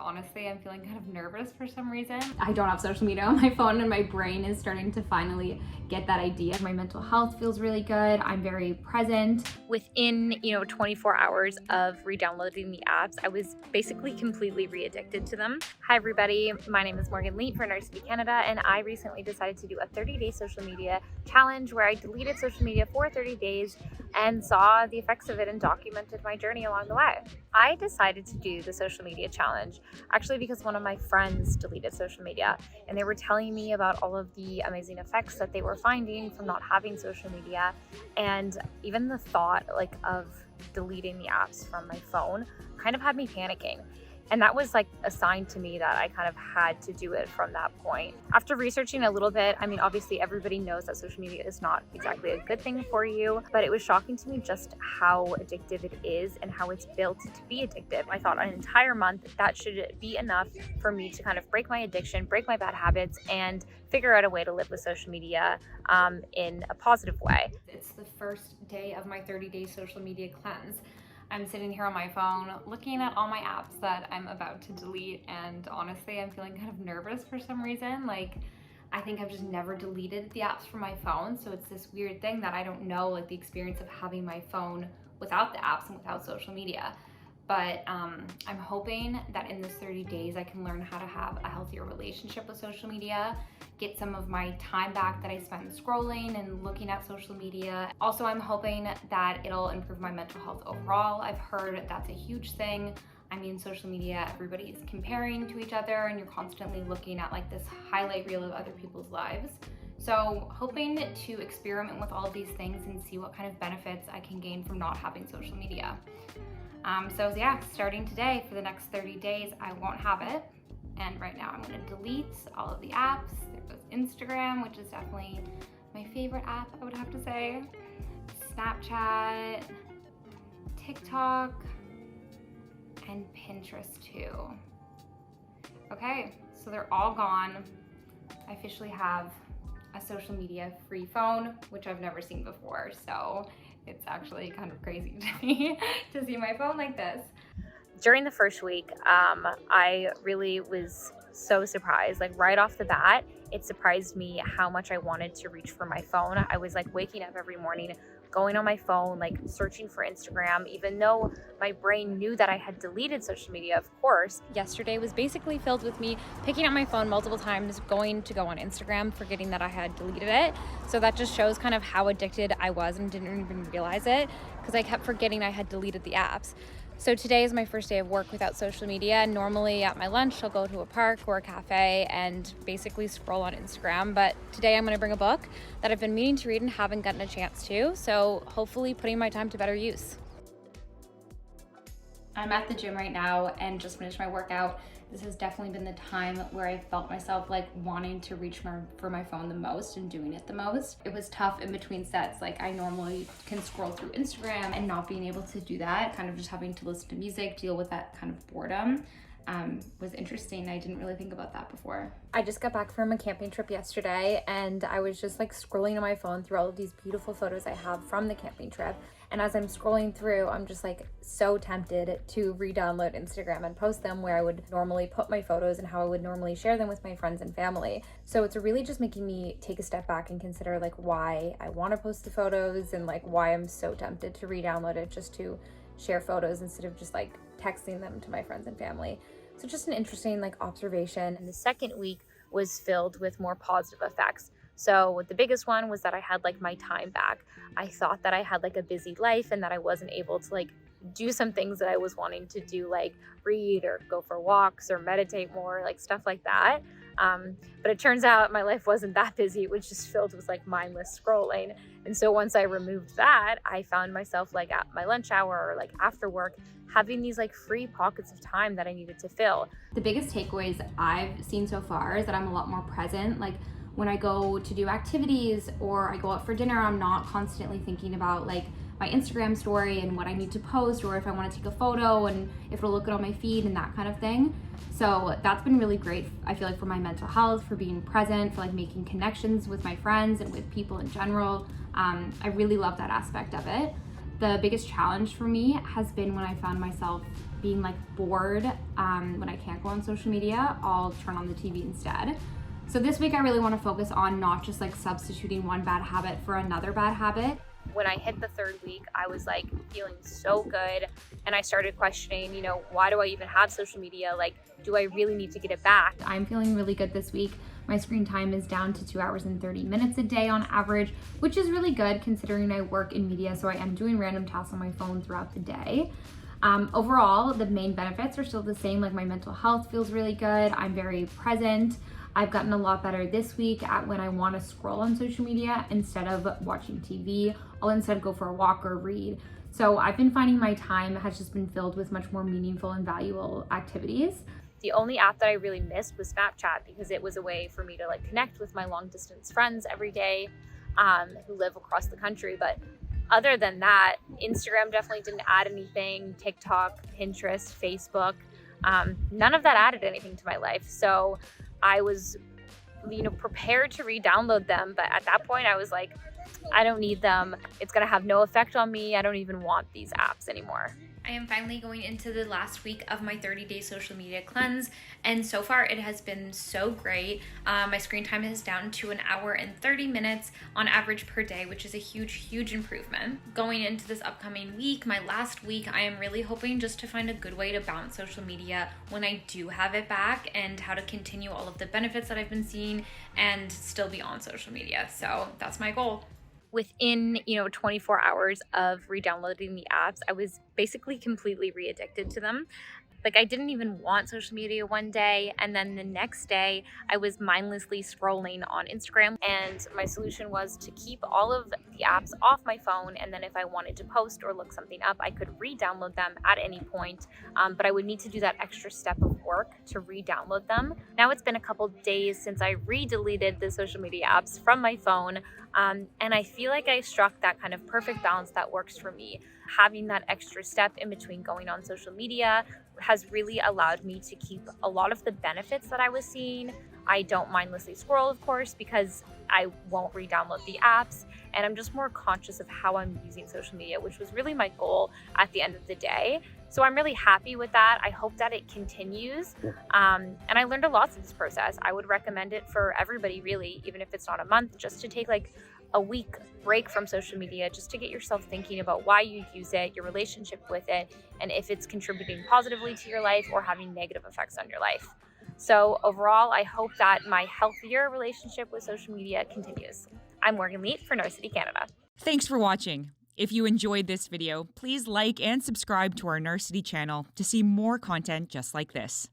honestly, I'm feeling kind of nervous for some reason. I don't have social media on my phone and my brain is starting to finally get that idea. My mental health feels really good. I'm very present. Within 24 hours of re-downloading the apps, I was basically completely re-addicted to them. Hi everybody, my name is Morgan Leet for Narcity Canada, and I recently decided to do a 30-day social media challenge where I deleted social media for 30 days and saw the effects of it and documented my journey along the way. I decided to do the social media challenge actually because one of my friends deleted social media, and they were telling me about all of the amazing effects that they were finding from not having social media. And even the thought of deleting the apps from my phone kind of had me panicking. And that was a sign to me that I kind of had to do it from that point. After researching a little bit, obviously everybody knows that social media is not exactly a good thing for you, but it was shocking to me just how addictive it is and how it's built to be addictive. I thought an entire month, that should be enough for me to kind of break my addiction, break my bad habits, and figure out a way to live with social media in a positive way. It's the first day of my 30-day social media cleanse. I'm sitting here on my phone looking at all my apps that I'm about to delete, and honestly, I'm feeling kind of nervous for some reason. I think I've just never deleted the apps from my phone, so it's this weird thing that I don't know the experience of having my phone without the apps and without social media. But I'm hoping that in this 30 days I can learn how to have a healthier relationship with social media, get some of my time back that I spent scrolling and looking at social media. Also, I'm hoping that it'll improve my mental health overall. I've heard that's a huge thing. Social media, everybody's comparing to each other and you're constantly looking at this highlight reel of other people's lives. So hoping to experiment with all of these things and see what kind of benefits I can gain from not having social media. So yeah, starting today for the next 30 days, I won't have it. And right now I'm gonna delete all of the apps. There goes Instagram, which is definitely my favorite app, I would have to say. Snapchat, TikTok, and Pinterest too. Okay, so they're all gone. I officially have a social media free phone, which I've never seen before. So it's actually kind of crazy to me to see my phone like this. During the first week, I really was so surprised. Right off the bat, it surprised me how much I wanted to reach for my phone. I was waking up every morning, going on my phone, searching for Instagram, even though my brain knew that I had deleted social media, of course. Yesterday was basically filled with me picking up my phone multiple times, going to go on Instagram, forgetting that I had deleted it. So that just shows kind of how addicted I was and didn't even realize it because I kept forgetting I had deleted the apps. So today is my first day of work without social media. Normally at my lunch, I'll go to a park or a cafe and basically scroll on Instagram. But today I'm gonna bring a book that I've been meaning to read and haven't gotten a chance to. So hopefully putting my time to better use. I'm at the gym right now and just finished my workout. This has definitely been the time where I felt myself wanting to reach for my phone the most and doing it the most. It was tough in between sets. I normally can scroll through Instagram and not being able to do that, kind of just having to listen to music, deal with that kind of boredom. Was interesting. I didn't really think about that before. I just got back from a camping trip yesterday and I was just scrolling on my phone through all of these beautiful photos I have from the camping trip. And as I'm scrolling through, I'm just so tempted to re-download Instagram and post them where I would normally put my photos and how I would normally share them with my friends and family. So it's really just making me take a step back and consider why I want to post the photos and why I'm so tempted to re-download it just to share photos instead of just texting them to my friends and family. So just an interesting observation. And the second week was filled with more positive effects. So the biggest one was that I had my time back. I thought that I had a busy life and that I wasn't able to do some things that I was wanting to do, read or go for walks or meditate more, stuff like that. But it turns out my life wasn't that busy. It was just filled with mindless scrolling. And so once I removed that, I found myself at my lunch hour or after work having these free pockets of time that I needed to fill. The biggest takeaways I've seen so far is that I'm a lot more present. When I go to do activities or I go out for dinner, I'm not constantly thinking about my Instagram story and what I need to post or if I want to take a photo and if it'll look good on my feed and that kind of thing. So that's been really great, I feel for my mental health, for being present, for making connections with my friends and with people in general. I really love that aspect of it. The biggest challenge for me has been when I found myself being like bored when I can't go on social media. I'll turn on the TV instead. So this week I really want to focus on not just like substituting one bad habit for another bad habit. When I hit the 3rd week, I was like feeling so good, and I started questioning, why do I even have social media? Like, do I really need to get it back? I'm feeling really good this week. My screen time is down to 2 hours and 30 minutes a day on average, which is really good considering I work in media, so I am doing random tasks on my phone throughout the day. Overall, the main benefits are still the same. Like, my mental health feels really good. I'm very present. I've gotten a lot better this week at when I want to scroll on social media instead of watching TV. I'll instead go for a walk or read. So I've been finding my time has just been filled with much more meaningful and valuable activities. The only app that I really missed was Snapchat, because it was a way for me to like connect with my long distance friends every day who live across the country. But other than that, Instagram definitely didn't add anything. TikTok, Pinterest, Facebook, none of that added anything to my life. So I was, prepared to re-download them. But at that point I was like, I don't need them. It's going to have no effect on me. I don't even want these apps anymore. I am finally going into the last week of my 30-day social media cleanse, and so far it has been so great. My screen time is down to 1 hour and 30 minutes on average per day, which is a huge improvement. Going into this upcoming week, my last week, I am really hoping just to find a good way to balance social media when I do have it back, and how to continue all of the benefits that I've been seeing and still be on social media. So that's my goal. Within 24 hours of re-downloading the apps, I was basically completely re-addicted to them. Like, I didn't even want social media one day, and then the next day I was mindlessly scrolling on Instagram, and my solution was to keep all of the apps off my phone, and then if I wanted to post or look something up, I could re-download them at any point, but I would need to do that extra step of work to re-download them. Now it's been a couple days since I re-deleted the social media apps from my phone, and I feel like I struck that kind of perfect balance that works for me. Having that extra step in between going on social media has really allowed me to keep a lot of the benefits that I was seeing. I don't mindlessly scroll, of course, because I won't re-download the apps, and I'm just more conscious of how I'm using social media, which was really my goal at the end of the day. So I'm really happy with that. I hope that it continues. And I learned a lot through this process. I would recommend it for everybody, really, even if it's not a month, just to take like a week break from social media, just to get yourself thinking about why you use it, your relationship with it, and if it's contributing positively to your life or having negative effects on your life. So overall, I hope that my healthier relationship with social media continues. I'm Morgan Leet for Narcity, Canada. Thanks for watching. If you enjoyed this video, please like and subscribe to our Narcity channel to see more content just like this.